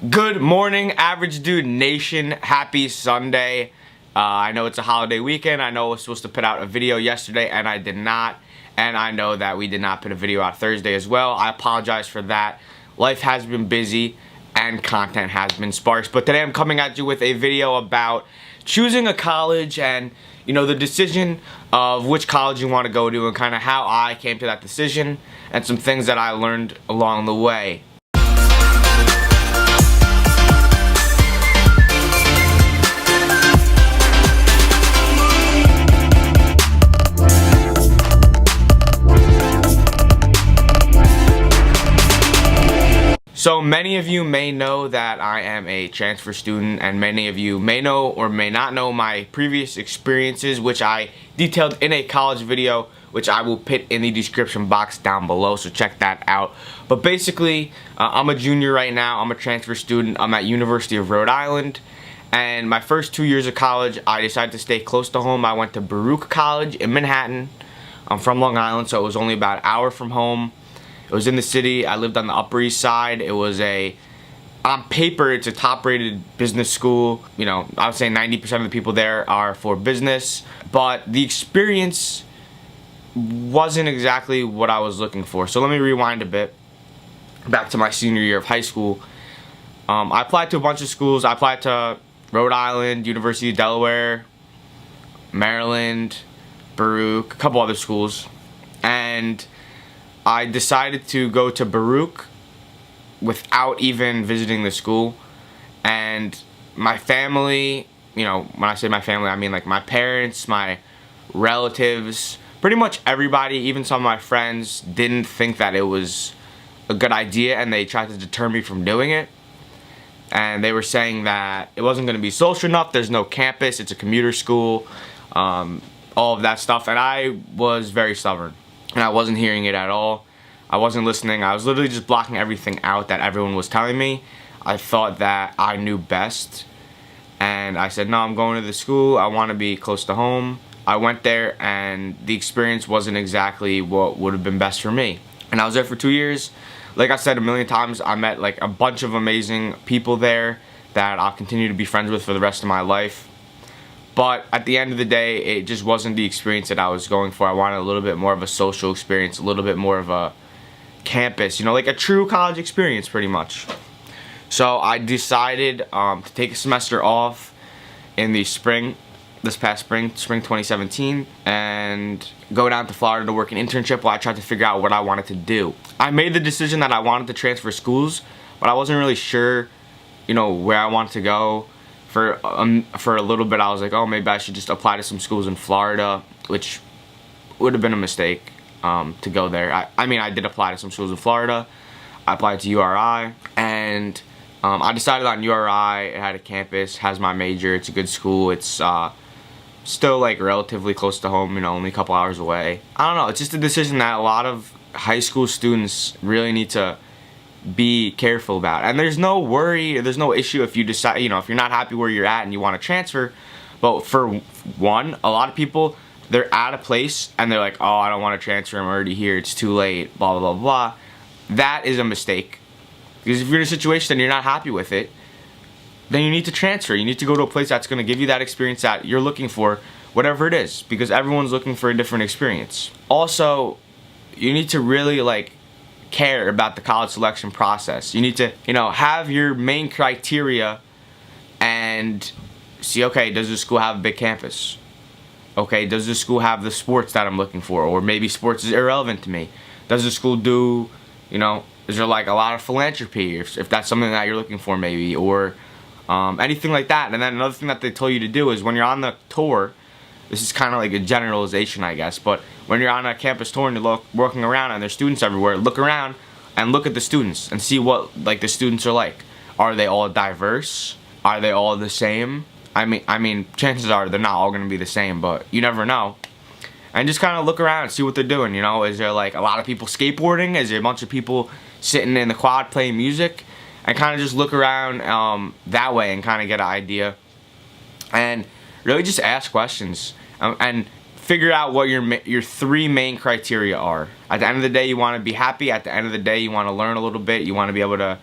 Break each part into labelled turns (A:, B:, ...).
A: Good morning, Average Dude Nation. Happy Sunday. I know it's a holiday weekend. I know I was supposed to put out a video yesterday and I did not. And I know that we did not put a video out Thursday as well. I apologize for that. Life has been busy and content has been sparse. But today I'm coming at you with a video about choosing a college and, you know, the decision of which college you want to go to and kind of how I came to that decision and some things that I learned along the way. So many of you may know that I am a transfer student, and many of you may know or may not know my previous experiences, which I detailed in a college video, which I will put in the description box down below, so check that out. But basically, I'm a junior right now. I'm a transfer student. I'm at University of Rhode Island, and my first 2 years of college, I decided to stay close to home. I went to B.U.L.K College in Manhattan. I'm from Long Island, so it was only about an hour from home. It was in the city. I lived on the Upper East Side. It was on paper, it's a top-rated business school. You know, I would say 90% of the people there are for business, but the experience wasn't exactly what I was looking for. So let me rewind a bit back to my senior year of high school. I applied to a bunch of schools. I applied to Rhode Island, University of Delaware, Maryland, B.U.L.K, a couple other schools, and I decided to go to B.U.L.K without even visiting the school. And my family, you know, when I say my family, I mean like my parents, my relatives, pretty much everybody, even some of my friends, didn't think that it was a good idea, and they tried to deter me from doing it. And they were saying that it wasn't going to be social enough, there's no campus, it's a commuter school, all of that stuff. And I was very stubborn, and I wasn't hearing it at all. I wasn't listening. I was literally just blocking everything out that everyone was telling me. I thought that I knew best, and I said, no, I'm going to the school. I want to be close to home. I went there, and the experience wasn't exactly what would have been best for me. And I was there for 2 years. Like I said a million times, I met like a bunch of amazing people there that I'll continue to be friends with for the rest of my life. But at the end of the day, it just wasn't the experience that I was going for. I wanted a little bit more of a social experience, a little bit more of a campus, you know, like a true college experience pretty much. So I decided to take a semester off in the spring, this past spring 2017, and go down to Florida to work an internship while I tried to figure out what I wanted to do. I made the decision that I wanted to transfer schools, but I wasn't really sure, you know, where I wanted to go. For a little bit, I was like, oh, maybe I should just apply to some schools in Florida, which would have been a mistake to go there. I mean, I did apply to some schools in Florida. I applied to URI, and I decided on URI. It had a campus, has my major. It's a good school. It's still like relatively close to home, you know, only a couple hours away. I don't know. It's just a decision that a lot of high school students really need to be careful about. And there's no worry, there's no issue if you decide, you know, if you're not happy where you're at and you want to transfer. But for one, a lot of people, they're at a place and they're like, oh, I don't want to transfer, I'm already here, it's too late, blah, blah, blah, blah. That is a mistake. Because if you're in a situation and you're not happy with it, then you need to transfer. You need to go to a place that's going to give you that experience that you're looking for, whatever it is, because everyone's looking for a different experience. Also, you need to really like care about the college selection process. You need to, you know, have your main criteria and see, okay, does the school have a big campus? Okay, does the school have the sports that I'm looking for? Or maybe sports is irrelevant to me. Does the school do, you know, is there like a lot of philanthropy, if that's something that you're looking for maybe, or anything like that. And then another thing that they tell you to do is when you're on the tour, this is kind of like a generalization, I guess, but when you're on a campus tour and you're walking around and there's students everywhere, look around and look at the students and see what like the students are like. Are they all diverse? Are they all the same? I mean, chances are they're not all going to be the same, but you never know. And just kind of look around and see what they're doing, you know. Is there like a lot of people skateboarding? Is there a bunch of people sitting in the quad playing music? And kind of just look around that way and kind of get an idea. And really just ask questions and figure out what your three main criteria are. At the end of the day, you want to be happy. At the end of the day, you want to learn a little bit. You want to be able to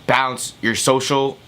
A: balance your social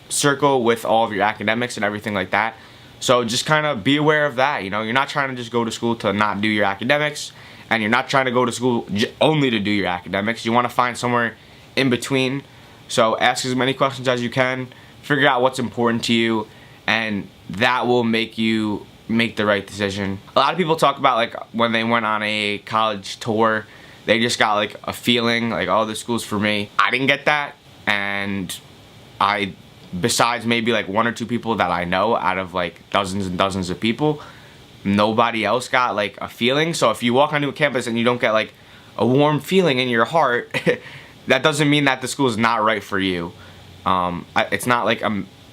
A: circle with all of your academics and everything like that. So just kind of be aware of that. You know, you're not trying to just go to school to not do your academics, and you're not trying to go to school only to do your academics. You want to find somewhere in between. So ask as many questions as you can, figure out what's important to you, and that will make you make the right decision. A lot of people talk about like when they went on a college tour, they just got like a feeling like, oh, this school's for me. I didn't get that, and besides maybe like 1 or 2 people that I know out of like dozens and dozens of people, nobody else got like a feeling. So if you walk onto a campus and you don't get like a warm feeling in your heart, that doesn't mean that the school is not right for you. It's not like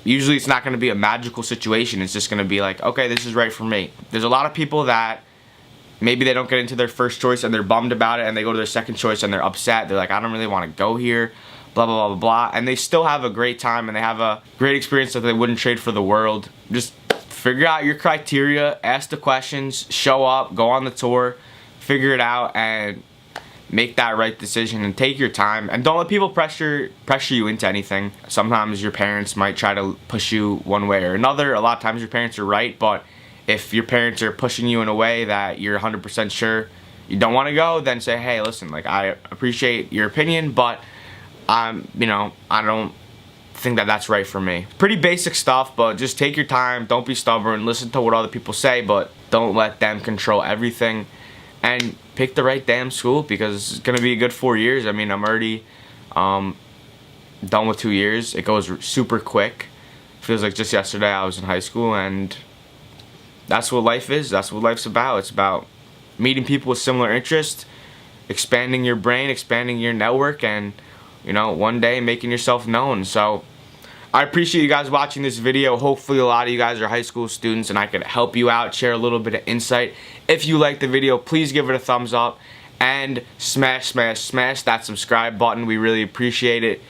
A: usually it's not going to be a magical situation. It's just going to be like, okay, this is right for me. There's a lot of people that maybe they don't get into their first choice and they're bummed about it, and they go to their second choice and they're upset. They're like, I don't really want to go here, blah, blah, blah, blah, blah. And they still have a great time and they have a great experience that they wouldn't trade for the world. Just figure out your criteria, ask the questions, show up, go on the tour, figure it out, and make that right decision, and take your time. And don't let people pressure you into anything. Sometimes your parents might try to push you one way or another. A lot of times your parents are right, but if your parents are pushing you in a way that you're 100% sure you don't want to go, then say, hey, listen, like, I appreciate your opinion, but you know, I don't think that that's right for me. Pretty basic stuff, but just take your time, don't be stubborn, listen to what other people say, but don't let them control everything, and pick the right damn school, because it's gonna be a good 4 years. I mean, I'm already done with 2 years. It goes super quick. Feels like just yesterday I was in high school, and that's what life is. That's what life's about. It's about meeting people with similar interests, expanding your brain, expanding your network, and, you know, one day making yourself known. So I appreciate you guys watching this video. Hopefully a lot of you guys are high school students and I could help you out, share a little bit of insight. If you liked the video, please give it a thumbs up and smash that subscribe button. We really appreciate it.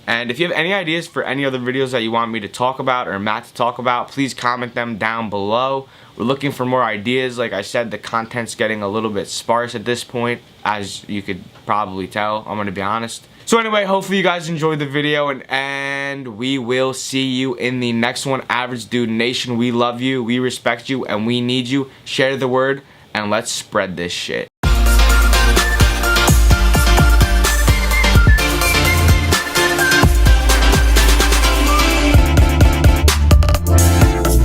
A: And if you have any ideas for any other videos that you want me to talk about or Matt to talk about, please comment them down below. We're looking for more ideas. Like I said, the content's getting a little bit sparse at this point, as you could probably tell. I'm gonna be honest. So anyway, hopefully you guys enjoyed the video, and we will see you in the next one. Average Dude Nation, we love you, we respect you, and we need you. Share the word, and let's spread this shit.